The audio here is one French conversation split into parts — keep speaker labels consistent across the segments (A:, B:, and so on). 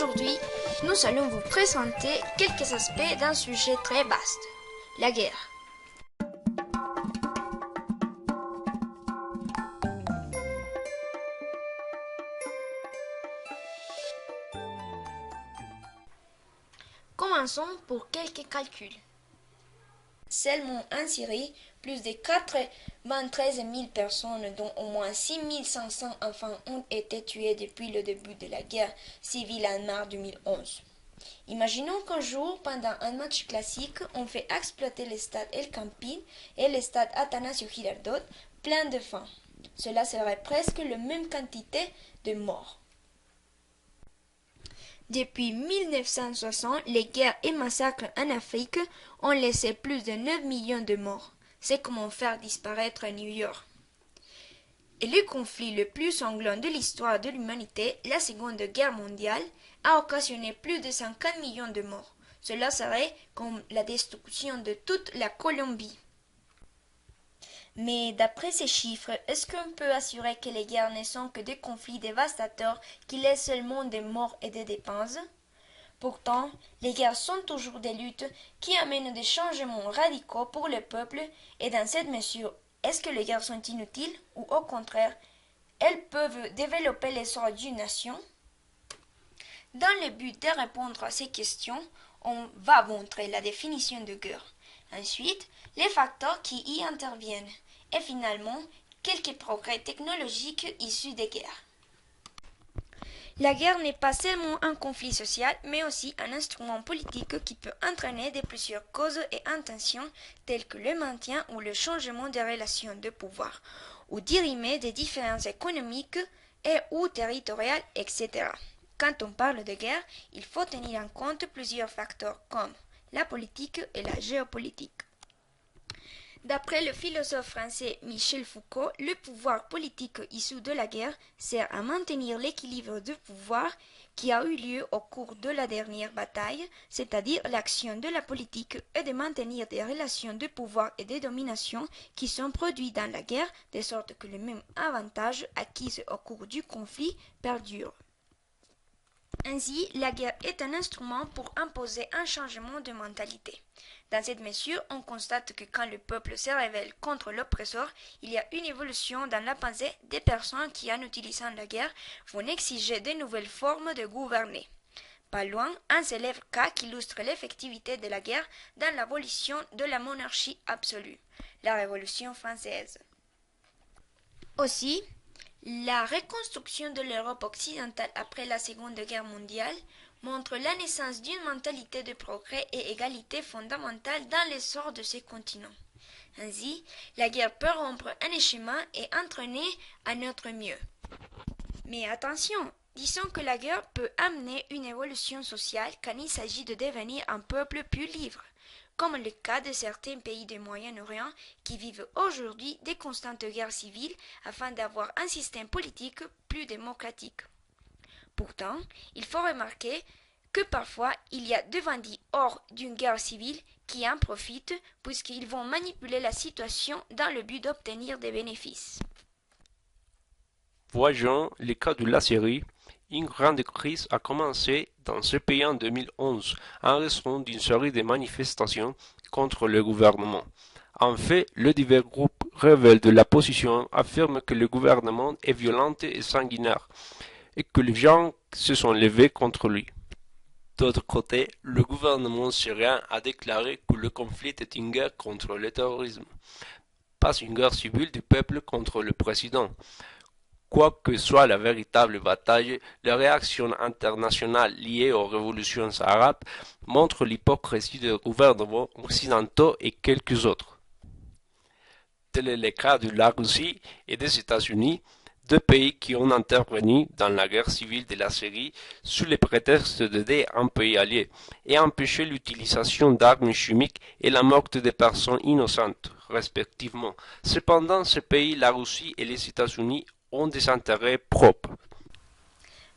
A: Aujourd'hui, nous allons vous présenter quelques aspects d'un sujet très vaste, la guerre. Commençons pour quelques calculs. Seulement en Syrie, plus de 93 000 personnes, dont au moins 6 500 enfants, ont été tués depuis le début de la guerre civile en mars 2011. Imaginons qu'un jour, pendant un match classique, on fait exploiter le stade El Campín et le stade Atanasio Girardot plein de faim. Cela serait presque la même quantité de morts. Depuis 1960, les guerres et massacres en Afrique ont laissé plus de 9 millions de morts. C'est comment faire disparaître New York. Et le conflit le plus sanglant de l'histoire de l'humanité, la Seconde Guerre mondiale, a occasionné plus de 50 millions de morts. Cela serait comme la destruction de toute la Colombie. Mais d'après ces chiffres, est-ce qu'on peut assurer que les guerres ne sont que des conflits dévastateurs qui laissent seulement des morts et des dépenses? Pourtant, les guerres sont toujours des luttes qui amènent des changements radicaux pour le peuple et dans cette mesure, est-ce que les guerres sont inutiles ou au contraire, elles peuvent développer l'essor d'une nation? Dans le but de répondre à ces questions, on va montrer la définition de guerre. Ensuite, les facteurs qui y interviennent et finalement, quelques progrès technologiques issus des guerres. La guerre n'est pas seulement un conflit social, mais aussi un instrument politique qui peut entraîner de plusieurs causes et intentions telles que le maintien ou le changement des relations de pouvoir, ou dirimer des différences économiques et ou territoriales, etc. Quand on parle de guerre, il faut tenir en compte plusieurs facteurs comme la politique et la géopolitique. D'après le philosophe français Michel Foucault, le pouvoir politique issu de la guerre sert à maintenir l'équilibre de pouvoir qui a eu lieu au cours de la dernière bataille, c'est-à-dire l'action de la politique et de maintenir des relations de pouvoir et de domination qui sont produites dans la guerre, de sorte que les mêmes avantages acquis au cours du conflit perdurent. Ainsi, la guerre est un instrument pour imposer un changement de mentalité. Dans cette mesure, on constate que quand le peuple se révèle contre l'oppresseur, il y a une évolution dans la pensée des personnes qui, en utilisant la guerre, vont exiger de nouvelles formes de gouverner. Pas loin, un célèbre cas qui illustre l'effectivité de la guerre dans l'abolition de la monarchie absolue, la Révolution française. Aussi, la reconstruction de l'Europe occidentale après la Seconde Guerre mondiale montre la naissance d'une mentalité de progrès et égalité fondamentale dans l'essor de ces continents. Ainsi, la guerre peut rompre un schéma et entraîner à notre mieux. Mais attention, disons que la guerre peut amener une évolution sociale quand il s'agit de devenir un peuple plus libre, comme le cas de certains pays du Moyen-Orient qui vivent aujourd'hui des constantes guerres civiles afin d'avoir un système politique plus démocratique. Pourtant, il faut remarquer que parfois il y a des bandits hors d'une guerre civile qui en profitent puisqu'ils vont manipuler la situation dans le but d'obtenir des bénéfices.
B: Voyons le cas de la Syrie. Une grande crise a commencé dans ce pays en 2011 en raison d'une série de manifestations contre le gouvernement. En fait, les divers groupes rebelles de la position affirment que le gouvernement est violent et sanguinaire et que les gens se sont levés contre lui. D'autre côté, le gouvernement syrien a déclaré que le conflit est une guerre contre le terrorisme, pas une guerre civile du peuple contre le président. Quoi que soit la véritable bataille, les réactions internationales liées aux révolutions arabes montrent l'hypocrisie des gouvernements occidentaux et quelques autres. Tel est le cas de la Russie et des États-Unis, deux pays qui ont intervenu dans la guerre civile de la Syrie sous le prétexte d'aider un pays allié et empêcher l'utilisation d'armes chimiques et la mort de personnes innocentes, respectivement. Cependant, ces pays, la Russie et les États-Unis, ont des intérêts propres.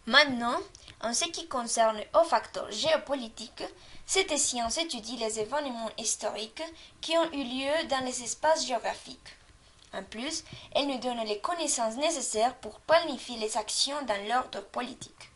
A: Maintenant, en ce qui concerne aux facteurs géopolitiques, cette science étudie les événements historiques qui ont eu lieu dans les espaces géographiques. En plus, elle nous donne les connaissances nécessaires pour planifier les actions dans l'ordre politique.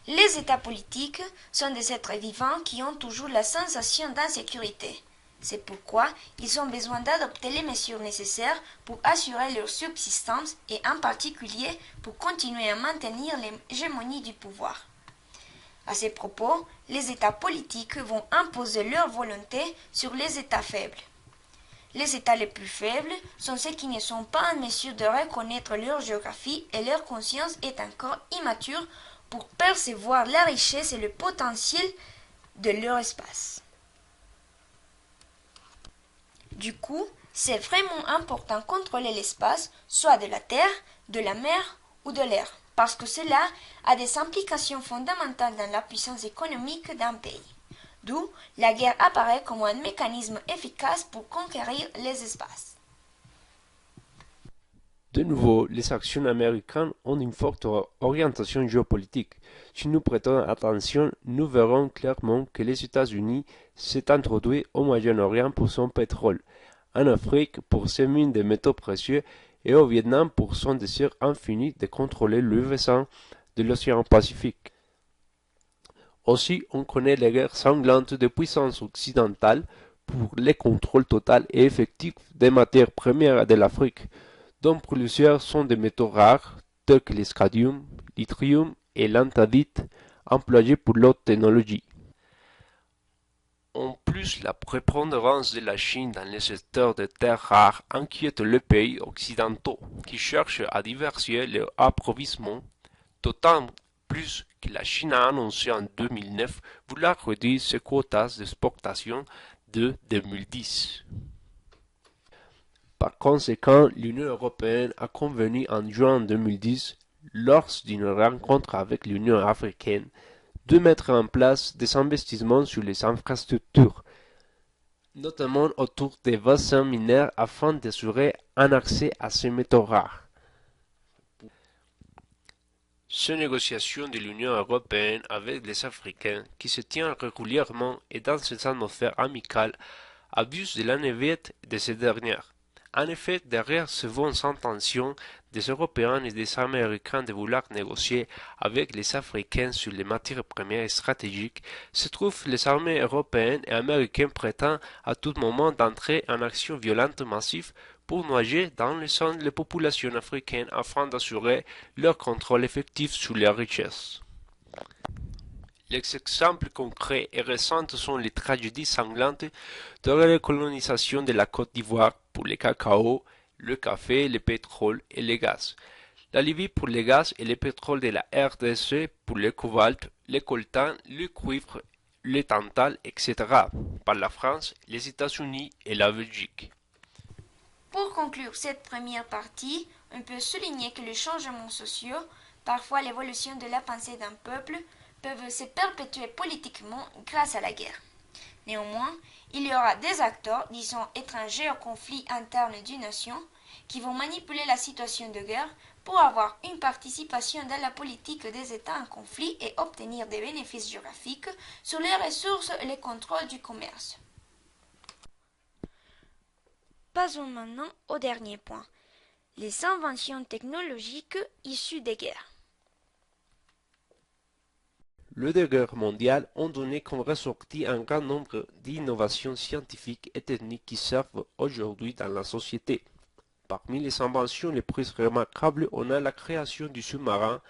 A: Les États politiques sont des êtres vivants qui ont toujours la sensation d'insécurité. C'est pourquoi ils ont besoin d'adopter les mesures nécessaires pour assurer leur subsistance et en particulier pour continuer à maintenir l'hégémonie du pouvoir. À ces propos, les États politiques vont imposer leur volonté sur les États faibles. Les États les plus faibles sont ceux qui ne sont pas en mesure de reconnaître leur géographie et leur conscience est encore immature pour percevoir la richesse et le potentiel de leur espace. Du coup, c'est vraiment important de contrôler l'espace, soit de la terre, de la mer ou de l'air, parce que cela a des implications fondamentales dans la puissance économique d'un pays. D'où la guerre apparaît comme un mécanisme efficace pour conquérir les espaces.
B: De nouveau, les actions américaines ont une forte orientation géopolitique. Si nous prêtons attention, nous verrons clairement que les États-Unis s'est introduit au Moyen-Orient pour son pétrole, en Afrique pour ses mines de métaux précieux et au Vietnam pour son désir infini de contrôler le versant de l'océan Pacifique. Aussi, on connaît les guerres sanglantes des puissances occidentales pour le contrôle total et effectif des matières premières de l'Afrique, dont plusieurs sont des métaux rares, tels que l'escadium, l'yttrium et l'antadite, employés pour l'haute technologie. En plus, la prépondérance de la Chine dans les secteurs de terres rares inquiète les pays occidentaux, qui cherchent à diversifier leur approvisionnement, d'autant plus que la Chine a annoncé en 2009 vouloir réduire ses quotas d'exportation de 2010. Par conséquent, l'Union européenne a convenu en juin 2010, lors d'une rencontre avec l'Union africaine, de mettre en place des investissements sur les infrastructures, notamment autour des bassins mineurs afin d'assurer un accès à ces métaux rares. Ces négociations de l'Union européenne avec les Africains, qui se tiennent régulièrement et dans une atmosphère amicale, abusent de la navette de ces dernières. En effet, derrière ces bonnes intentions des Européens et des Américains de vouloir négocier avec les Africains sur les matières premières stratégiques, se trouvent les armées européennes et américaines prêtant à tout moment d'entrer en action violente massive pour noyer dans le sang les populations africaines afin d'assurer leur contrôle effectif sur leurs richesses. Les exemples concrets et récents sont les tragédies sanglantes de la colonisation de la Côte d'Ivoire pour le cacao, le café, le pétrole et le gaz, la Libye pour le gaz et le pétrole de la RDC pour le cobalt, le coltan, le cuivre, le tantal, etc., par la France, les États-Unis et la Belgique.
A: Pour conclure cette première partie, on peut souligner que les changements sociaux, parfois l'évolution de la pensée d'un peuple, peuvent se perpétuer politiquement grâce à la guerre. Néanmoins, il y aura des acteurs, disons étrangers au conflit interne d'une nation, qui vont manipuler la situation de guerre pour avoir une participation dans la politique des États en conflit et obtenir des bénéfices géographiques sur les ressources et le contrôle du commerce. Passons maintenant au dernier point, les inventions technologiques issues des guerres.
B: Les deux guerres mondiales ont donné comme ressorti un grand nombre d'innovations scientifiques et techniques qui servent aujourd'hui dans la société. Parmi les inventions les plus remarquables, on a la création du sous-marin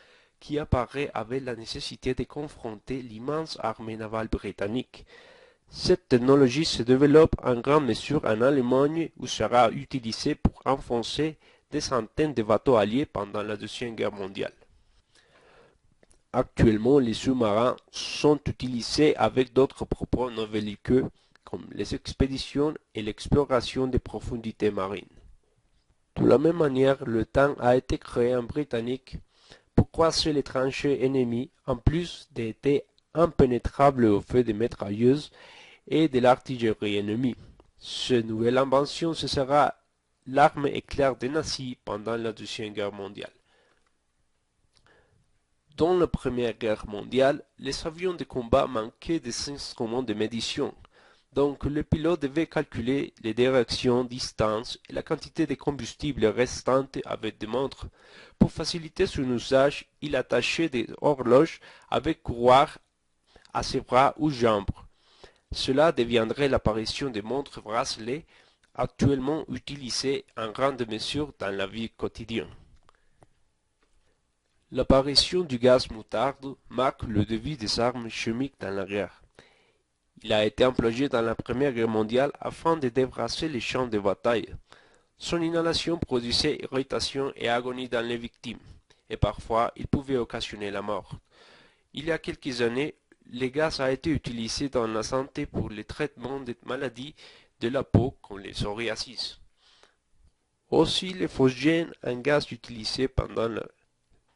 B: qui apparaît avec la nécessité de confronter l'immense armée navale britannique. Cette technologie se développe en grande mesure en Allemagne où sera utilisée pour enfoncer des centaines de bateaux alliés pendant la Deuxième Guerre mondiale. Actuellement, les sous-marins sont utilisés avec d'autres propos non belliqueux comme les expéditions et l'exploration des profondités marines. De la même manière, le tank a été créé en Britannique pour croiser les tranchées ennemies, en plus d'être impénétrable au feu des mitrailleuses et de l'artillerie ennemie. Cette nouvelle invention ce sera l'arme éclair des nazis pendant la Deuxième Guerre mondiale. Dans la Première Guerre mondiale, les avions de combat manquaient des instruments de médiation. Donc le pilote devait calculer les directions, distances et la quantité de combustible restante avec des montres. Pour faciliter son usage, il attachait des horloges avec courroies à ses bras ou jambes. Cela deviendrait l'apparition des montres bracelets actuellement utilisées en grande mesure dans la vie quotidienne. L'apparition du gaz moutarde marque le début des armes chimiques dans la guerre. Il a été employé dans la Première Guerre mondiale afin de débrasser les champs de bataille. Son inhalation produisait irritation et agonie dans les victimes, et parfois il pouvait occasionner la mort. Il y a quelques années, le gaz a été utilisé dans la santé pour le traitement des maladies de la peau comme les psoriasis. Aussi le phosgène, un gaz utilisé pendant la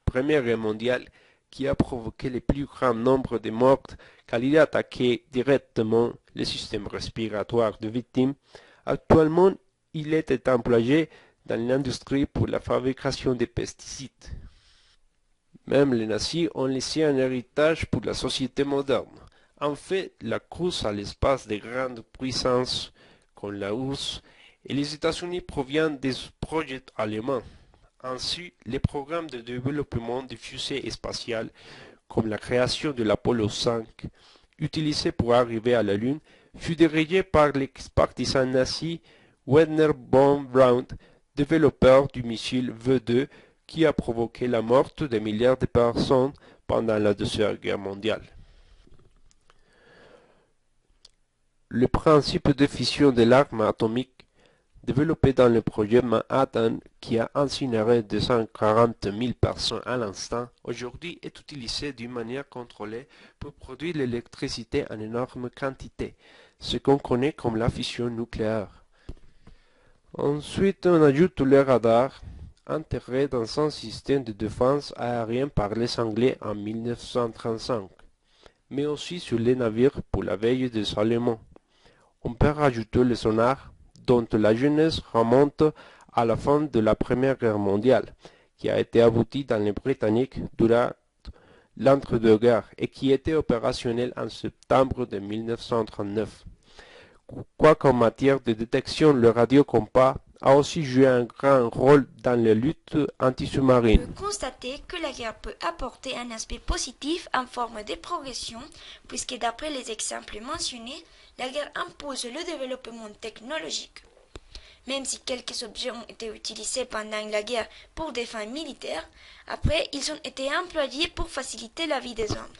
B: Première Guerre mondiale qui a provoqué le plus grand nombre de morts car il a attaqué directement le système respiratoire de victimes. Actuellement, il est employé dans l'industrie pour la fabrication de pesticides. Même les nazis ont laissé un héritage pour la société moderne. En fait, la course à l'espace des grandes puissances comme la URSS et les États-Unis provient des projets allemands. Ainsi, les programmes de développement de fusées spatiales, comme la création de l'Apollo 5, utilisé pour arriver à la Lune, fut dirigé par l'ex-partisan nazi Wernher von Braun, développeur du missile V2 qui a provoqué la mort de milliards de personnes pendant la Deuxième Guerre mondiale. Le principe de fission de l'arme atomique développé dans le projet Manhattan qui a incinéré 240 000 personnes à l'instant, aujourd'hui est utilisé d'une manière contrôlée pour produire l'électricité en énorme quantité, ce qu'on connaît comme la fission nucléaire. Ensuite, on ajoute les radars, intégrés dans un système de défense aérienne par les Anglais en 1935, mais aussi sur les navires pour la veille des Allemands. On peut rajouter le sonar, dont la jeunesse remonte à la fin de la Première Guerre mondiale, qui a été aboutie dans les Britanniques durant l'entre-deux-guerres et qui était opérationnel en septembre de 1939. Quoiqu'en matière de détection, le radiocompas a aussi joué un grand rôle dans les luttes anti-sous-marines.
A: On peut constater que la guerre peut apporter un aspect positif en forme de progression, puisque d'après les exemples mentionnés, la guerre impose le développement technologique. Même si quelques objets ont été utilisés pendant la guerre pour des fins militaires, après ils ont été employés pour faciliter la vie des hommes.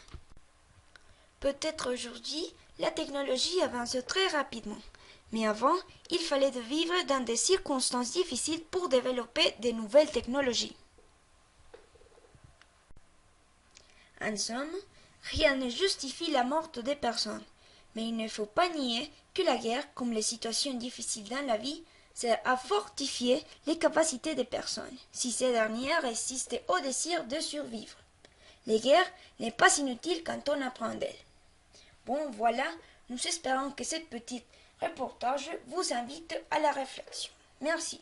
A: Peut-être aujourd'hui, la technologie avance très rapidement, mais avant, il fallait de vivre dans des circonstances difficiles pour développer de nouvelles technologies. En somme, rien ne justifie la mort des personnes, mais il ne faut pas nier que la guerre, comme les situations difficiles dans la vie, sert à fortifier les capacités des personnes, si ces dernières résistent au désir de survivre. Les guerres n'est pas inutile quand on apprend d'elles. Bon, voilà, nous espérons que ce petit reportage vous invite à la réflexion. Merci.